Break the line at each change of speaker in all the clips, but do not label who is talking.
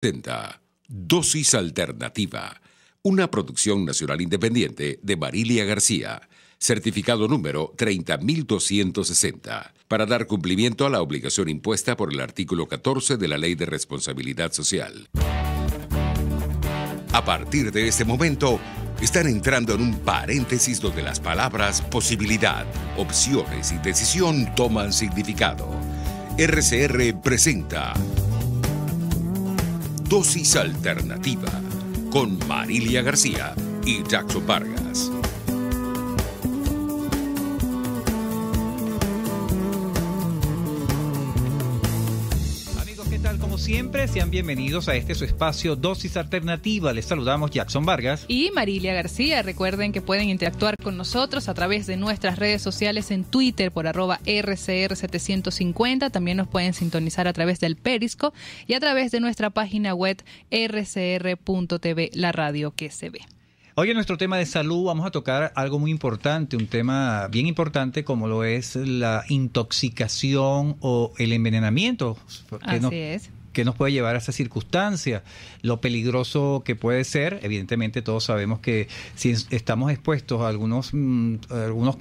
presenta Dosis Alternativa, una producción nacional independiente de Marilia García, certificado número 30.260, para dar cumplimiento a la obligación impuesta por el artículo 14 de la Ley de Responsabilidad Social. A partir de este momento, están entrando en un paréntesis donde las palabras posibilidad, opciones y decisión toman significado. RCR presenta Dosis Alternativa con Marilia García y Jackson Vargas.
Amigos, ¿qué tal? Como siempre, sean bienvenidos a este su espacio Dosis Alternativa. Les saludamos Jackson Vargas
y Marilia García. Recuerden que pueden interactuar con nosotros a través de nuestras redes sociales en Twitter por @RCR750. También nos pueden sintonizar a través del Periscope y a través de nuestra página web rcr.tv, la radio que se ve.
Hoy en nuestro tema de salud vamos a tocar algo muy importante, un tema bien importante como lo es la intoxicación o el envenenamiento.
Así es.
Que nos puede llevar a esa circunstancia, lo peligroso que puede ser. Evidentemente todos sabemos que si estamos expuestos a algunos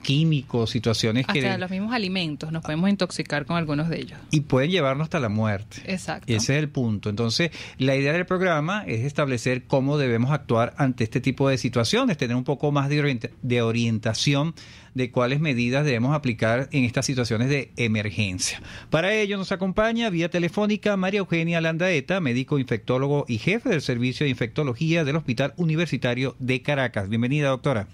químicos, situaciones
hasta los mismos alimentos, nos podemos intoxicar con algunos de ellos.
Y pueden llevarnos hasta la muerte.
Exacto.
Y ese es el punto. Entonces, la idea del programa es establecer cómo debemos actuar ante este tipo de situaciones, tener un poco más de orientación de cuáles medidas debemos aplicar en estas situaciones de emergencia. Para ello nos acompaña vía telefónica María Eugenia Landaeta, médico infectólogo y jefe del Servicio de Infectología del Hospital Universitario de Caracas. Bienvenida, doctora.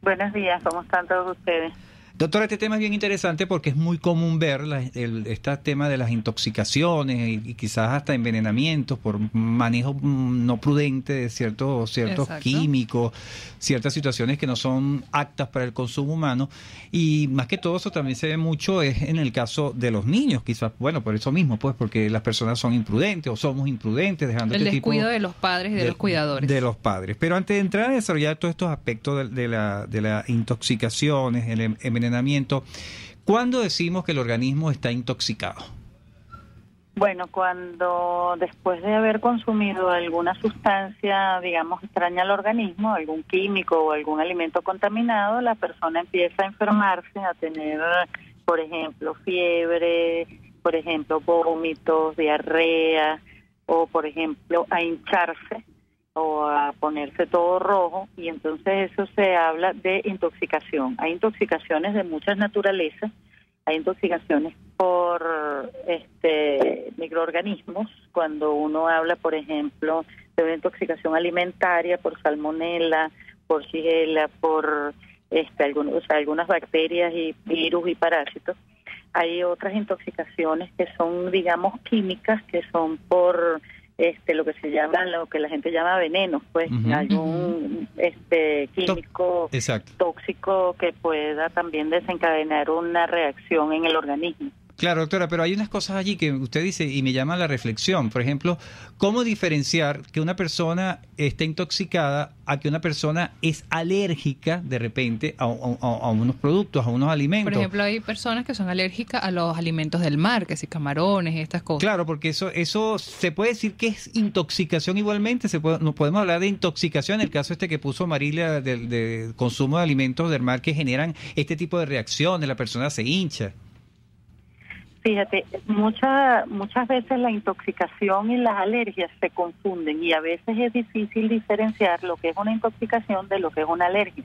Buenos días, ¿cómo están todos ustedes?
Doctora, este tema es bien interesante porque es muy común ver este tema de las intoxicaciones y quizás hasta envenenamientos por manejo no prudente de ciertos químicos, ciertas situaciones que no son aptas para el consumo humano. Y más que todo eso también se ve mucho es en el caso de los niños, quizás, bueno, por eso mismo, pues porque las personas son imprudentes o somos imprudentes dejando
el descuido de los padres y de los cuidadores.
De los padres. Pero antes de entrar a desarrollar todos estos aspectos de las intoxicaciones, el envenenamiento, ¿cuándo decimos que el organismo está intoxicado?
Bueno, cuando después de haber consumido alguna sustancia, digamos, extraña al organismo, algún químico o algún alimento contaminado, la persona empieza a enfermarse, a tener, por ejemplo, fiebre, por ejemplo, vómitos, diarrea, o por ejemplo, a hincharse o a ponerse todo rojo, y entonces eso se habla de intoxicación. Hay intoxicaciones de muchas naturalezas, hay intoxicaciones por microorganismos, cuando uno habla, por ejemplo, de una intoxicación alimentaria por salmonela, por shigella, por algunas bacterias y virus y parásitos. Hay otras intoxicaciones que son, digamos, químicas, que son por lo que la gente llama veneno, pues algún químico tóxico que pueda también desencadenar una reacción en el organismo.
Claro, doctora, pero hay unas cosas allí que usted dice y me llama la reflexión. Por ejemplo, ¿cómo diferenciar que una persona esté intoxicada a que una persona es alérgica de repente a unos productos, a unos alimentos?
Por ejemplo, hay personas que son alérgicas a los alimentos del mar, que si camarones y estas cosas.
Claro, porque eso se puede decir que es intoxicación igualmente. No podemos hablar de intoxicación en el caso que puso Marilia del consumo de alimentos del mar que generan este tipo de reacciones, la persona se hincha.
Fíjate, muchas veces la intoxicación y las alergias se confunden y a veces es difícil diferenciar lo que es una intoxicación de lo que es una alergia.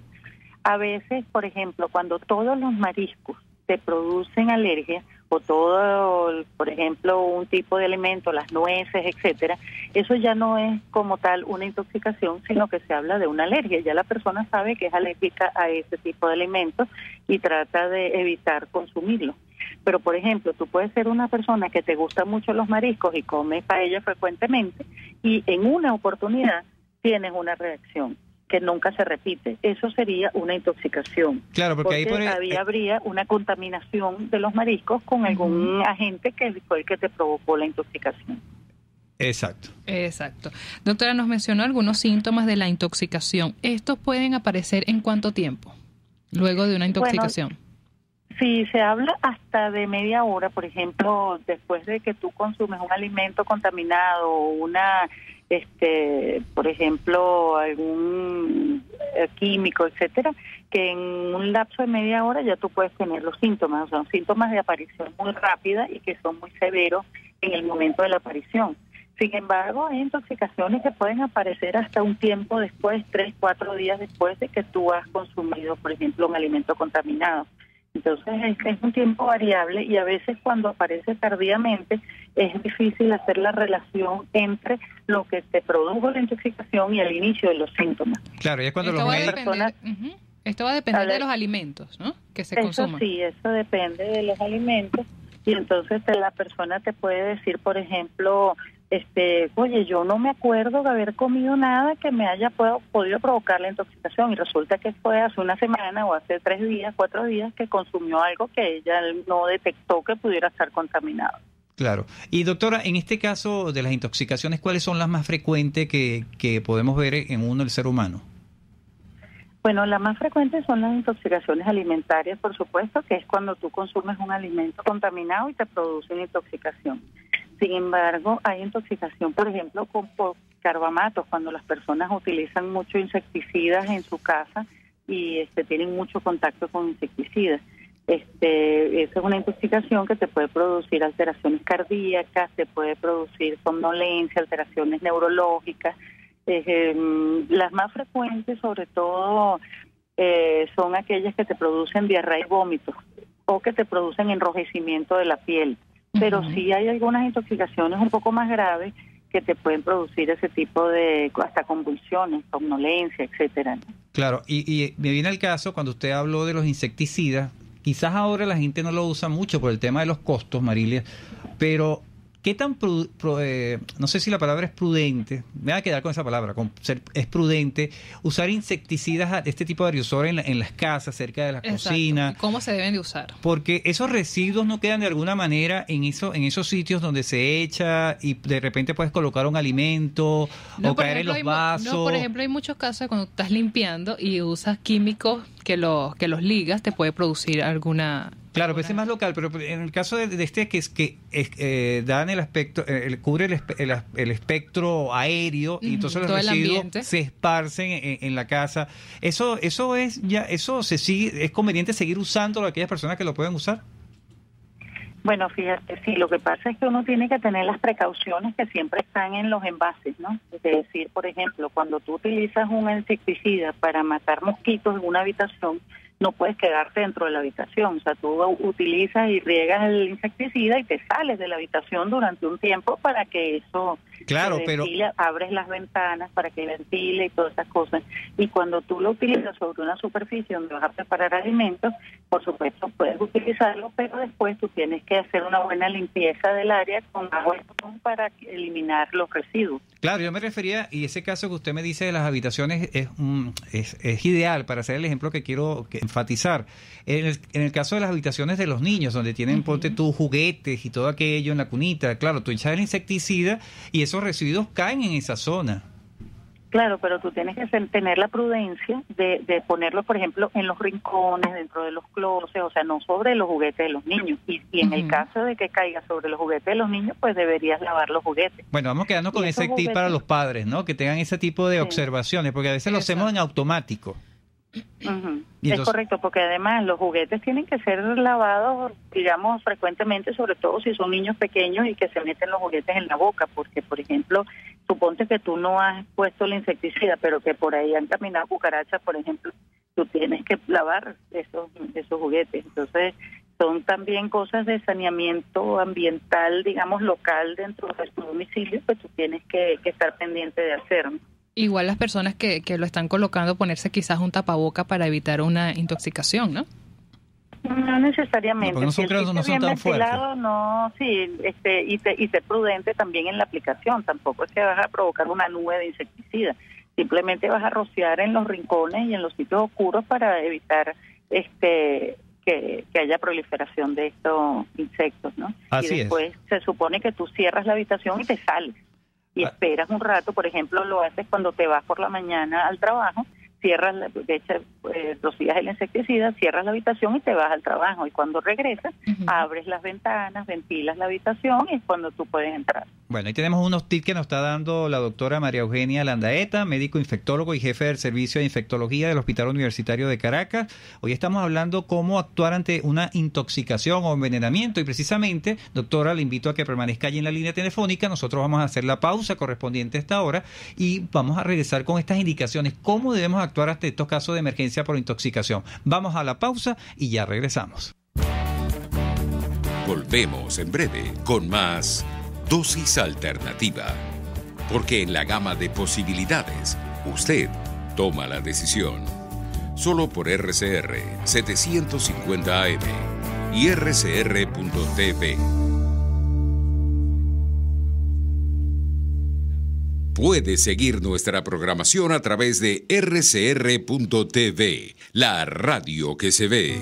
A veces, por ejemplo, cuando todos los mariscos te producen alergia o todo, por ejemplo, un tipo de alimento, las nueces, etcétera, eso ya no es como tal una intoxicación, sino que se habla de una alergia. Ya la persona sabe que es alérgica a ese tipo de alimentos y trata de evitar consumirlo. Pero, por ejemplo, tú puedes ser una persona que te gustan mucho los mariscos y comes paella frecuentemente y en una oportunidad tienes una reacción que nunca se repite. Eso sería una intoxicación.
Claro, porque
ahí habría una contaminación de los mariscos con algún agente que fue el que te provocó la intoxicación.
Exacto.
Doctora, nos mencionó algunos síntomas de la intoxicación. ¿Estos pueden aparecer en cuánto tiempo luego de una intoxicación?
Bueno, Sí, se habla hasta de media hora, por ejemplo, después de que tú consumes un alimento contaminado o por ejemplo, algún químico, etcétera, que en un lapso de media hora ya tú puedes tener los síntomas, son síntomas de aparición muy rápida y que son muy severos en el momento de la aparición. Sin embargo, hay intoxicaciones que pueden aparecer hasta un tiempo después, 3, 4 días después de que tú has consumido, por ejemplo, un alimento contaminado. Entonces es un tiempo variable y a veces cuando aparece tardíamente es difícil hacer la relación entre lo que te produjo la intoxicación y el inicio de los síntomas.
Claro, y es cuando
Esto va a depender de los alimentos, ¿no?, que se consuman.
Sí, eso depende de los alimentos y entonces la persona te puede decir, por ejemplo, oye, yo no me acuerdo de haber comido nada que me haya podido provocar la intoxicación y resulta que fue hace una semana o hace 3 días, 4 días que consumió algo que ella no detectó que pudiera estar contaminado.
Claro. Y doctora, en este caso de las intoxicaciones, ¿cuáles son las más frecuentes que podemos ver en uno, el ser humano?
Bueno, las más frecuentes son las intoxicaciones alimentarias, por supuesto, que es cuando tú consumes un alimento contaminado y te produce una intoxicación. Sin embargo, hay intoxicación, por ejemplo, por carbamatos, cuando las personas utilizan mucho insecticidas en su casa y tienen mucho contacto con insecticidas. Esa es una intoxicación que te puede producir alteraciones cardíacas, te puede producir somnolencia, alteraciones neurológicas. Las más frecuentes, sobre todo, son aquellas que te producen diarrea y vómitos o que te producen enrojecimiento de la piel. Pero sí hay algunas intoxicaciones un poco más graves que te pueden producir ese tipo de hasta convulsiones, somnolencia, etcétera, ¿no?
Claro, y me viene el caso cuando usted habló de los insecticidas. Quizás ahora la gente no lo usa mucho por el tema de los costos, Marilia, pero ¿qué tan, no sé si la palabra es prudente, me voy a quedar con esa palabra, es prudente usar insecticidas de este tipo de aerosoles en las casas, cerca de las cocinas?
¿Cómo se deben de usar?
Porque esos residuos no quedan de alguna manera en esos sitios donde se echa y de repente puedes colocar un alimento o caer en los vasos.
Por ejemplo, hay muchos casos de cuando estás limpiando y usas químicos que los ligas, te puede producir alguna...
Claro, pues es más local, pero en el caso de dan el aspecto, cubre el espectro aéreo y entonces los residuos se esparcen en la casa. Eso se sigue, es conveniente seguir usándolo a aquellas personas que lo pueden usar.
Bueno, fíjate, sí, lo que pasa es que uno tiene que tener las precauciones que siempre están en los envases, ¿no? Es decir, por ejemplo, cuando tú utilizas un insecticida para matar mosquitos en una habitación, no puedes quedarte dentro de la habitación. O sea, tú utilizas y riegas el insecticida y te sales de la habitación durante un tiempo para que eso se ventile, abres las ventanas para que ventile y todas esas cosas. Y cuando tú lo utilizas sobre una superficie donde vas a preparar alimentos, por supuesto puedes utilizarlo, pero después tú tienes que hacer una buena limpieza del área con agua y jabón para eliminar los residuos.
Claro, yo me refería, y ese caso que usted me dice de las habitaciones es ideal para hacer el ejemplo que quiero enfatizar. En el caso de las habitaciones de los niños, donde tienen, ponte tus juguetes y todo aquello en la cunita, claro, tú echas el insecticida y esos residuos caen en esa zona.
Claro, pero tú tienes que tener la prudencia de ponerlo, por ejemplo, en los rincones, dentro de los closets, o sea, no sobre los juguetes de los niños. Y en el caso de que caiga sobre los juguetes de los niños, pues deberías lavar los juguetes.
Bueno, vamos quedando con ese tip para los padres, ¿no? Que tengan ese tipo de observaciones, porque a veces lo hacemos en automático.
Es correcto, porque además los juguetes tienen que ser lavados, digamos, frecuentemente, sobre todo si son niños pequeños y que se meten los juguetes en la boca, porque, por ejemplo, suponte que tú no has puesto el insecticida, pero que por ahí han caminado cucarachas, por ejemplo, tú tienes que lavar esos juguetes. Entonces, son también cosas de saneamiento ambiental, digamos, local dentro de tu domicilio, pues tú tienes que estar pendiente de hacer, ¿no?
Igual las personas que lo están colocando, ponerse quizás un tapaboca para evitar una intoxicación, ¿no?
No necesariamente.
No, porque no son tan fuertes.
No, sí, y ser prudente también en la aplicación. Tampoco es que vas a provocar una nube de insecticida. Simplemente vas a rociar en los rincones y en los sitios oscuros para evitar que haya proliferación de estos insectos, ¿no?
Así
y después se supone que tú cierras la habitación y te sales. Y esperas un rato, por ejemplo, lo haces cuando te vas por la mañana al trabajo, cierras, rocías el insecticida, cierras la habitación y te vas al trabajo. Y cuando regresas, abres las ventanas, ventilas la habitación y es cuando tú puedes entrar.
Bueno, ahí tenemos unos tips que nos está dando la doctora María Eugenia Landaeta, médico infectólogo y jefe del Servicio de Infectología del Hospital Universitario de Caracas. Hoy estamos hablando cómo actuar ante una intoxicación o envenenamiento y precisamente, doctora, le invito a que permanezca allí en la línea telefónica. Nosotros vamos a hacer la pausa correspondiente a esta hora y vamos a regresar con estas indicaciones, cómo debemos actuar ante estos casos de emergencia por intoxicación. Vamos a la pausa y ya regresamos.
Volvemos en breve con más Dosis Alternativa, porque en la gama de posibilidades, usted toma la decisión. Solo por RCR 750 AM y rcr.tv. Puede seguir nuestra programación a través de rcr.tv, la radio que se ve.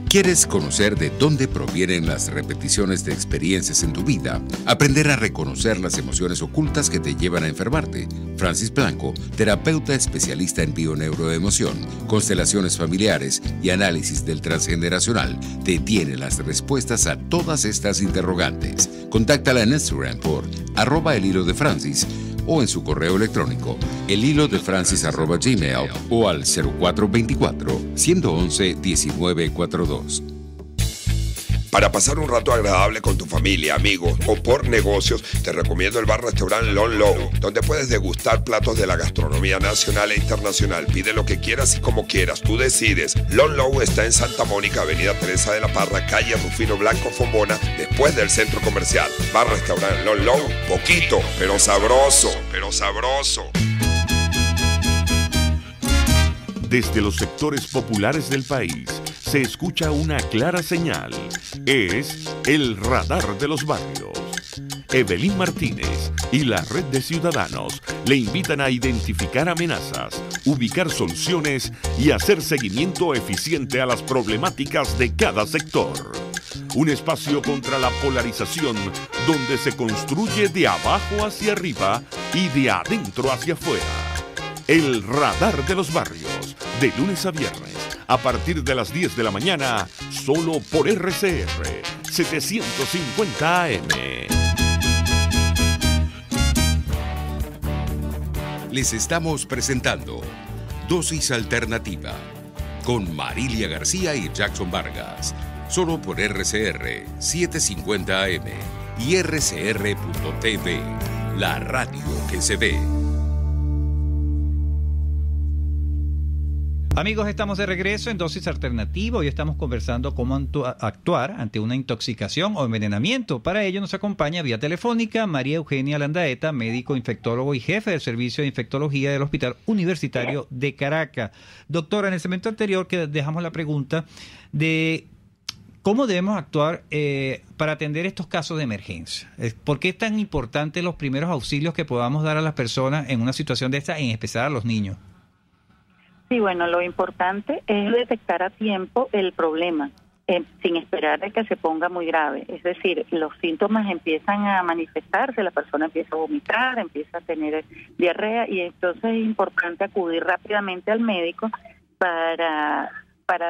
¿Quieres conocer de dónde provienen las repeticiones de experiencias en tu vida? Aprender a reconocer las emociones ocultas que te llevan a enfermarte. Francis Blanco, terapeuta especialista en bioneuroemoción, constelaciones familiares y análisis del transgeneracional, te tiene las respuestas a todas estas interrogantes. Contáctala en Instagram por @elhilodefrancis o en su correo electrónico elhilodefrancis@gmail o al 0424-111-1942.
Para pasar un rato agradable con tu familia, amigos o por negocios, te recomiendo el bar-restaurante Lon Low, donde puedes degustar platos de la gastronomía nacional e internacional. Pide lo que quieras y como quieras, tú decides. Lon Low está en Santa Mónica, Avenida Teresa de la Parra, calle Rufino Blanco Fombona, después del centro comercial. Bar-restaurante Lon Low, poquito, pero sabroso, pero sabroso.
Desde los sectores populares del país se escucha una clara señal. Es el radar de los barrios. Evelyn Martínez y la red de ciudadanos le invitan a identificar amenazas, ubicar soluciones y hacer seguimiento eficiente a las problemáticas de cada sector. Un espacio contra la polarización donde se construye de abajo hacia arriba y de adentro hacia afuera. El radar de los barrios, de lunes a viernes, a partir de las 10 de la mañana, solo por RCR 750 AM.
Les estamos presentando Dosis Alternativa con Marilia García y Jackson Vargas, solo por RCR 750 AM y rcr.tv, la radio que se ve.
Amigos, estamos de regreso en Dosis Alternativa. Hoy estamos conversando cómo actuar ante una intoxicación o envenenamiento. Para ello nos acompaña vía telefónica María Eugenia Landaeta, médico infectólogo y jefe del Servicio de Infectología del Hospital Universitario de Caracas. Doctora, en el segmento anterior que dejamos la pregunta de cómo debemos actuar para atender estos casos de emergencia. ¿Por qué es tan importante los primeros auxilios que podamos dar a las personas en una situación de esta, en especial a los niños?
Sí, bueno, lo importante es detectar a tiempo el problema, sin esperar a que se ponga muy grave. Es decir, los síntomas empiezan a manifestarse, la persona empieza a vomitar, empieza a tener diarrea y entonces es importante acudir rápidamente al médico para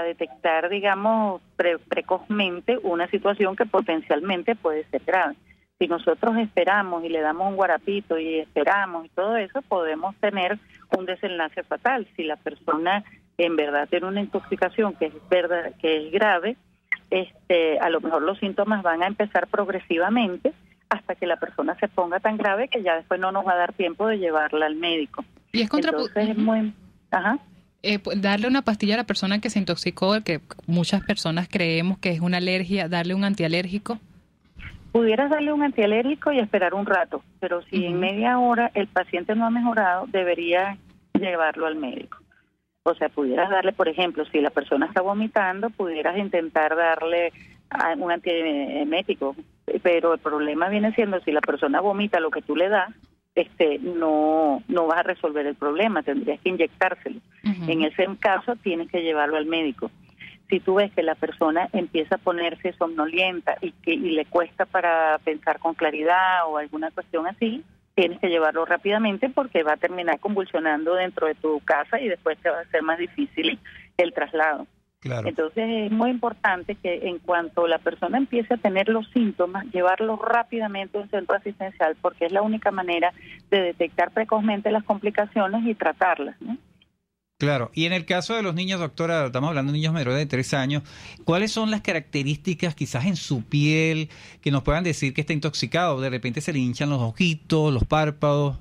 detectar, digamos, precozmente una situación que potencialmente puede ser grave. Si nosotros esperamos y le damos un guarapito y esperamos y todo eso, podemos tener un desenlace fatal. Si la persona en verdad tiene una intoxicación que es grave, a lo mejor los síntomas van a empezar progresivamente hasta que la persona se ponga tan grave que ya después no nos va a dar tiempo de llevarla al médico.
Y es
Entonces es muy... Ajá.
Darle una pastilla a la persona que se intoxicó, que muchas personas creemos que es una alergia, darle un antialérgico.
Pudieras darle un antialérgico y esperar un rato, pero si en media hora el paciente no ha mejorado, debería llevarlo al médico. O sea, pudieras darle, por ejemplo, si la persona está vomitando, pudieras intentar darle un antiemético, pero el problema viene siendo si la persona vomita lo que tú le das, no vas a resolver el problema, tendrías que inyectárselo. En ese caso tienes que llevarlo al médico. Si tú ves que la persona empieza a ponerse somnolienta y le cuesta para pensar con claridad o alguna cuestión así, tienes que llevarlo rápidamente porque va a terminar convulsionando dentro de tu casa y después te va a ser más difícil el traslado.
Claro.
Entonces es muy importante que en cuanto la persona empiece a tener los síntomas, llevarlo rápidamente a un centro asistencial, porque es la única manera de detectar precozmente las complicaciones y tratarlas, ¿no?
Claro, y en el caso de los niños, doctora, estamos hablando de niños menores de 3 años, ¿cuáles son las características quizás en su piel que nos puedan decir que está intoxicado? De repente se le hinchan los ojitos, los párpados.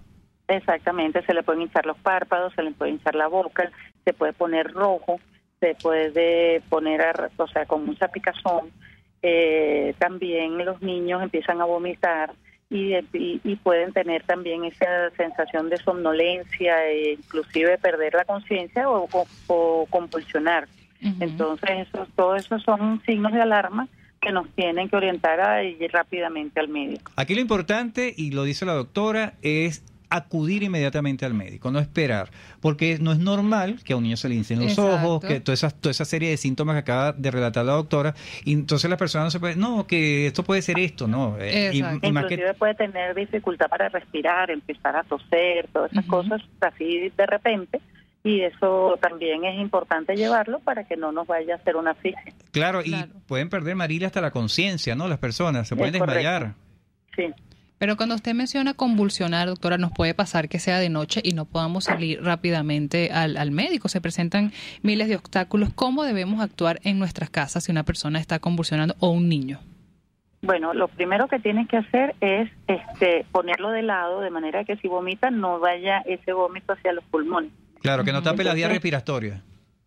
Exactamente, se le pueden hinchar los párpados, se le puede hinchar la boca, se puede poner rojo, se puede poner, o sea, con mucha picazón. También los niños empiezan a vomitar y pueden tener también esa sensación de somnolencia e inclusive perder la conciencia o convulsionar. Entonces, todos esos son signos de alarma que nos tienen que orientar a ir rápidamente al médico.
Aquí lo importante, y lo dice la doctora, es acudir inmediatamente al médico, no esperar, porque no es normal que a un niño se le hincen los ojos, que toda esa serie de síntomas que acaba de relatar la doctora, y entonces la persona no se puede, no, que esto puede ser esto, ¿no?
Inclusive puede tener dificultad para respirar, empezar a toser, todas esas cosas así de repente, y eso también es importante llevarlo para que no nos vaya a hacer una asfixia.
Claro, y pueden perder, Marilia, hasta la conciencia, ¿no? Las personas se pueden desmayar.
Sí.
Pero cuando usted menciona convulsionar, doctora, nos puede pasar que sea de noche y no podamos salir rápidamente al médico. Se presentan miles de obstáculos. ¿Cómo debemos actuar en nuestras casas si una persona está convulsionando o un niño?
Bueno, lo primero que tienes que hacer es ponerlo de lado, de manera que si vomita no vaya ese vómito hacia los pulmones.
Claro, que no tape las vías respiratorias.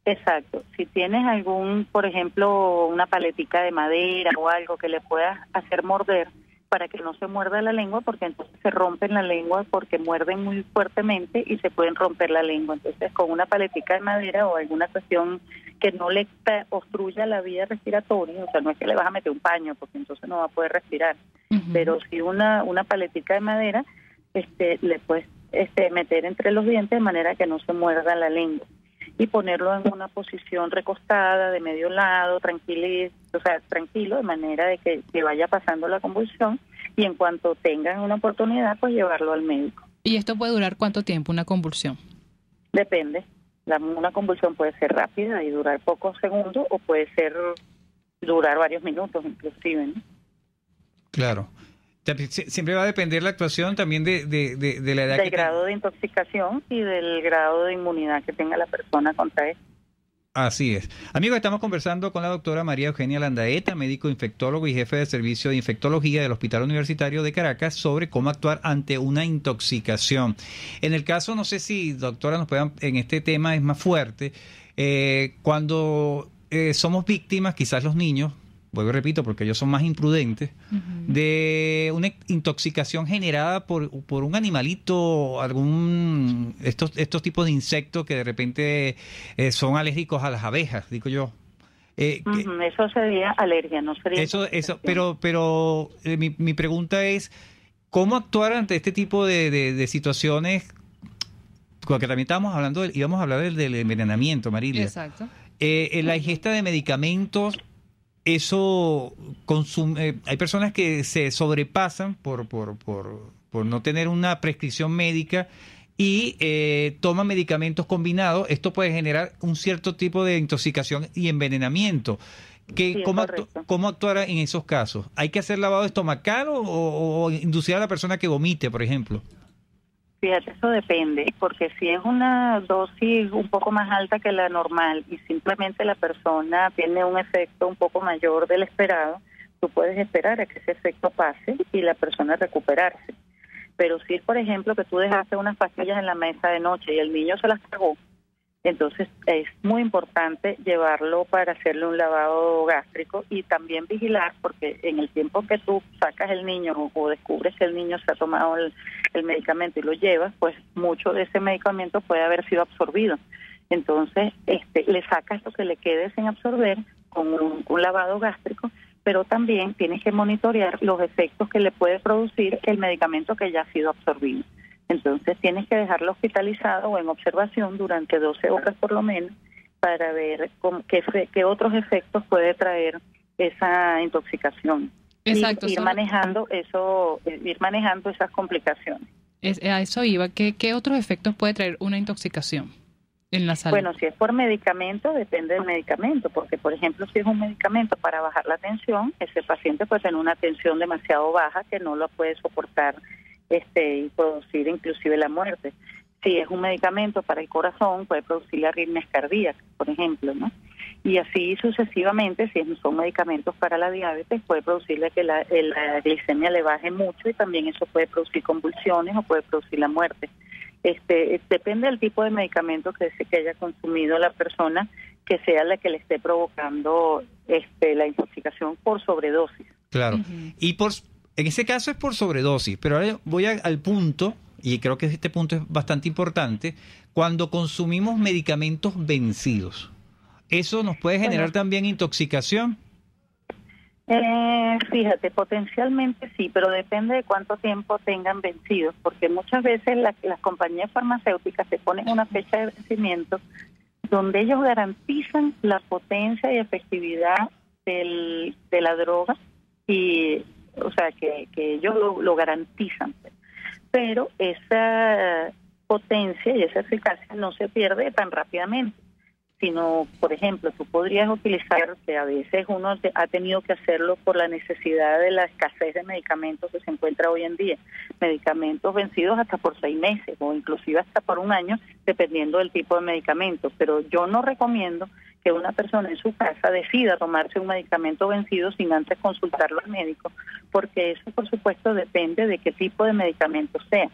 Exacto. Si tienes por ejemplo, una paletica de madera o algo que le puedas hacer morder, para que no se muerda la lengua, porque entonces se rompen la lengua porque muerden muy fuertemente y se pueden romper la lengua. Entonces, con una paletica de madera o alguna cuestión que no le obstruya la vía respiratoria, o sea, no es que le vas a meter un paño, porque entonces no va a poder respirar, pero si una paletica de madera le puedes meter entre los dientes de manera que no se muerda la lengua. Y ponerlo en una posición recostada, de medio lado, tranquilo, de manera de que vaya pasando la convulsión, y en cuanto tengan una oportunidad, pues llevarlo al médico.
¿Y esto puede durar cuánto tiempo, una convulsión?
Depende. Una convulsión puede ser rápida y durar pocos segundos, o puede durar varios minutos inclusive, ¿no?
Claro. Siempre va a depender la actuación también de la edad.
Del grado de intoxicación y del grado de inmunidad que tenga la persona contra eso.
Así es. Amigos, estamos conversando con la doctora María Eugenia Landaeta, médico infectólogo y jefe de servicio de infectología del Hospital Universitario de Caracas, sobre cómo actuar ante una intoxicación. En el caso, no sé si, doctora, nos puedan, en este tema es más fuerte, cuando somos víctimas, quizás los niños, vuelvo y repito, porque ellos son más imprudentes, de una intoxicación generada por un animalito, estos tipos de insectos que de repente son alérgicos a las abejas, digo yo.
Eso sería alergia, no sería
eso, pero mi pregunta es, ¿cómo actuar ante este tipo de situaciones? Porque también íbamos a hablar del envenenamiento, Marilia.
Exacto.
La ingesta de medicamentos, eso hay personas que se sobrepasan por no tener una prescripción médica y toman medicamentos combinados. Esto puede generar un cierto tipo de intoxicación y envenenamiento.
Sí,
¿Cómo actuar en esos casos? ¿Hay que hacer lavado estomacal o inducir a la persona que vomite, por ejemplo?
Fíjate, eso depende, porque si es una dosis un poco más alta que la normal y simplemente la persona tiene un efecto un poco mayor del esperado, tú puedes esperar a que ese efecto pase y la persona recuperarse. Pero si es, por ejemplo, que tú dejaste unas pastillas en la mesa de noche y el niño se las tragó, entonces es muy importante llevarlo para hacerle un lavado gástrico y también vigilar, porque en el tiempo que tú sacas el niño o descubres que el niño se ha tomado el medicamento y lo llevas, pues mucho de ese medicamento puede haber sido absorbido. Entonces le sacas lo que le quede sin absorber con un lavado gástrico, pero también tienes que monitorear los efectos que le puede producir el medicamento que ya ha sido absorbido. Entonces tienes que dejarlo hospitalizado o en observación durante 12 horas por lo menos para ver qué otros efectos puede traer esa intoxicación.
Exacto.
Ir manejando esas complicaciones.
A eso iba. ¿Qué otros efectos puede traer una intoxicación? en la salud?
Bueno, si es por medicamento, depende del medicamento, porque por ejemplo, si es un medicamento para bajar la tensión, ese paciente puede tener una tensión demasiado baja que no lo puede soportar y producir inclusive la muerte. Si es un medicamento para el corazón, puede producir arritmias cardíacas, por ejemplo, ¿no? Y así sucesivamente, si son medicamentos para la diabetes, puede producirle que la glicemia le baje mucho y también eso puede producir convulsiones o puede producir la muerte. Depende del tipo de medicamento que haya consumido la persona, que sea la que le esté provocando la intoxicación por sobredosis.
Claro. Y en ese caso es por sobredosis, pero ahora voy al punto, y creo que este punto es bastante importante, cuando consumimos medicamentos vencidos. ¿Eso nos puede generar también intoxicación?
Fíjate, potencialmente sí, pero depende de cuánto tiempo tengan vencidos, porque muchas veces las compañías farmacéuticas se ponen una fecha de vencimiento donde ellos garantizan la potencia y efectividad de la droga, y o sea que ellos lo garantizan, pero esa potencia y esa eficacia no se pierde tan rápidamente, sino, por ejemplo, tú podrías utilizar, que a veces uno ha tenido que hacerlo por la necesidad de la escasez de medicamentos que se encuentra hoy en día, medicamentos vencidos hasta por 6 meses o inclusive hasta por 1 año, dependiendo del tipo de medicamento. Pero yo no recomiendo que una persona en su casa decida tomarse un medicamento vencido sin antes consultarlo al médico, porque eso, por supuesto, depende de qué tipo de medicamento sea.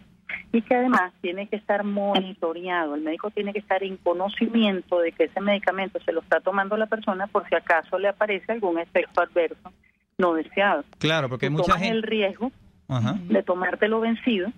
Y que además tiene que estar monitoreado, el médico tiene que estar en conocimiento de que ese medicamento se lo está tomando la persona por si acaso le aparece algún efecto adverso no deseado.
Claro, porque
tú
mucha
tomas
gente...
el riesgo de tomártelo vencido,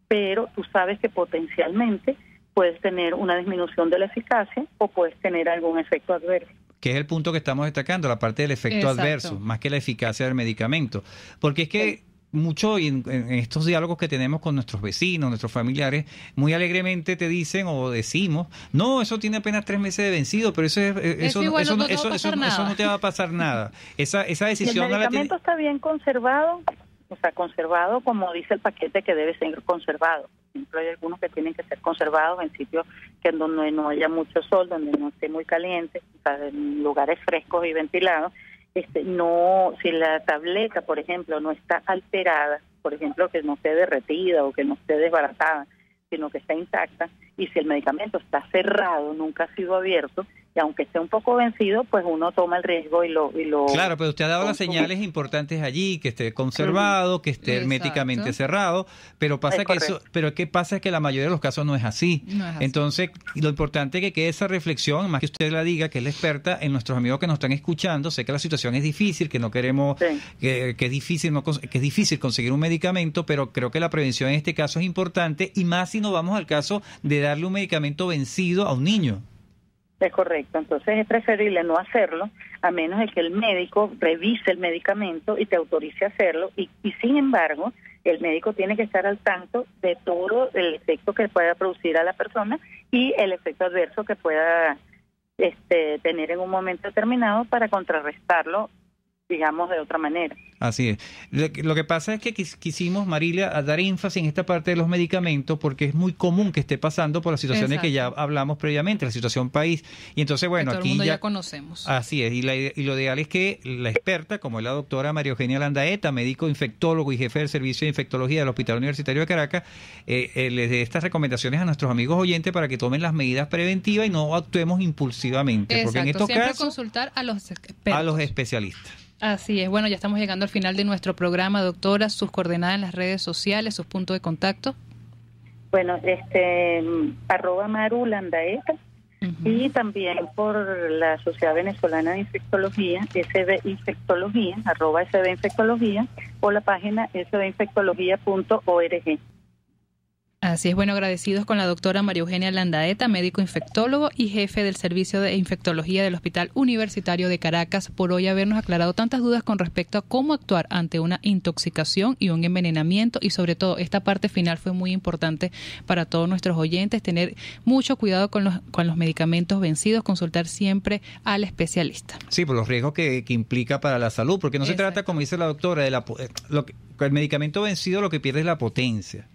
pero tú sabes que potencialmente puedes tener una disminución de la eficacia o puedes tener algún efecto adverso.
Que es el punto que estamos destacando, la parte del efecto adverso, más que la eficacia del medicamento. Porque es que mucho en estos diálogos que tenemos con nuestros vecinos, nuestros familiares, muy alegremente te dicen o decimos, no, eso tiene apenas 3 meses de vencido, pero eso no te va a pasar nada. Esa decisión...
El medicamento está bien conservado, o sea, conservado como dice el paquete que debe ser conservado. Por ejemplo, hay algunos que tienen que ser conservados en sitios que donde no haya mucho sol, donde no esté muy caliente, o sea, en lugares frescos y ventilados. No, si la tableta, por ejemplo, no está alterada, por ejemplo, que no esté derretida o que no esté desbaratada, sino que está intacta, y si el medicamento está cerrado, nunca ha sido abierto, y aunque esté un poco vencido, pues uno toma el riesgo y lo
Claro, pero usted ha dado las señales importantes allí, que esté conservado, que esté herméticamente cerrado, pero pasa que ¿qué pasa? Es que la mayoría de los casos no es así. Entonces, lo importante es que quede esa reflexión, más que usted la diga, que es la experta, en nuestros amigos que nos están escuchando. Sé que la situación es difícil, que no queremos, que es difícil conseguir un medicamento, pero creo que la prevención en este caso es importante, y más si nos vamos al caso de darle un medicamento vencido a un niño.
Es correcto, entonces es preferible no hacerlo a menos de que el médico revise el medicamento y te autorice a hacerlo, y sin embargo el médico tiene que estar al tanto de todo el efecto que pueda producir a la persona y el efecto adverso que pueda tener en un momento determinado para contrarrestarlo, digamos, de otra manera.
Así es. Lo que pasa es que quisimos, Marilia, a dar énfasis en esta parte de los medicamentos porque es muy común que esté pasando por las situaciones que ya hablamos previamente, la situación país. Y entonces, bueno,
que todo
aquí
el mundo ya conocemos.
Así es. Y lo ideal es que la experta, como es la doctora María Eugenia Landaeta, médico infectólogo y jefe del servicio de infectología del Hospital Universitario de Caracas, les dé estas recomendaciones a nuestros amigos oyentes para que tomen las medidas preventivas y no actuemos impulsivamente.
Exacto.
Porque en estos
siempre
casos,
consultar a los expertos.
A los especialistas.
Así es. Bueno, ya estamos llegando al final de nuestro programa, doctora. Sus coordenadas en las redes sociales, sus puntos de contacto.
Bueno, @Maru_Landaeta, y también por la Sociedad Venezolana de Infectología, SB Infectología, @SB Infectología, o la página sbinfectología.org.
Así es, bueno, agradecidos con la doctora María Eugenia Landaeta, médico infectólogo y jefe del Servicio de Infectología del Hospital Universitario de Caracas, por hoy habernos aclarado tantas dudas con respecto a cómo actuar ante una intoxicación y un envenenamiento, y sobre todo esta parte final fue muy importante para todos nuestros oyentes, tener mucho cuidado con los medicamentos vencidos, consultar siempre al especialista.
Sí, por los riesgos que implica para la salud, porque no se trata, como dice la doctora, el medicamento vencido lo que pierde es la potencia.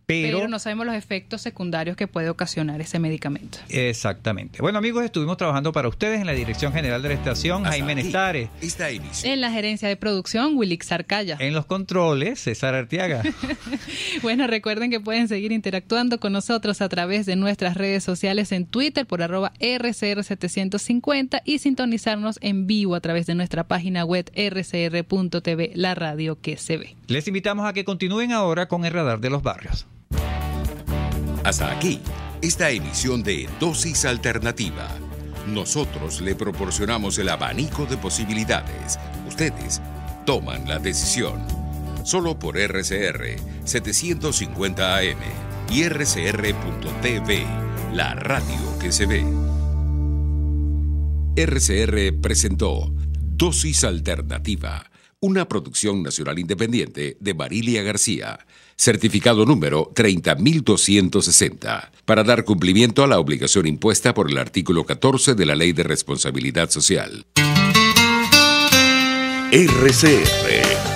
Pero no sabemos los efectos secundarios que puede ocasionar ese medicamento.
Exactamente. Bueno, amigos, estuvimos trabajando para ustedes en la dirección general de la estación, Jaime Nestares.
En la gerencia de producción, Wilix Arcaya.
En los controles, César Arteaga.
Bueno, recuerden que pueden seguir interactuando con nosotros a través de nuestras redes sociales en Twitter por @RCR750 y sintonizarnos en vivo a través de nuestra página web rcr.tv, la radio que se ve.
Les invitamos a que continúen ahora con el Radar de los Barrios.
Hasta aquí, esta emisión de Dosis Alternativa. Nosotros le proporcionamos el abanico de posibilidades. Ustedes toman la decisión. Solo por RCR 750 AM y RCR.tv, la radio que se ve. RCR presentó Dosis Alternativa, una producción nacional independiente de Marilia García, certificado número 30.260, para dar cumplimiento a la obligación impuesta por el artículo 14 de la Ley de Responsabilidad Social.
RCR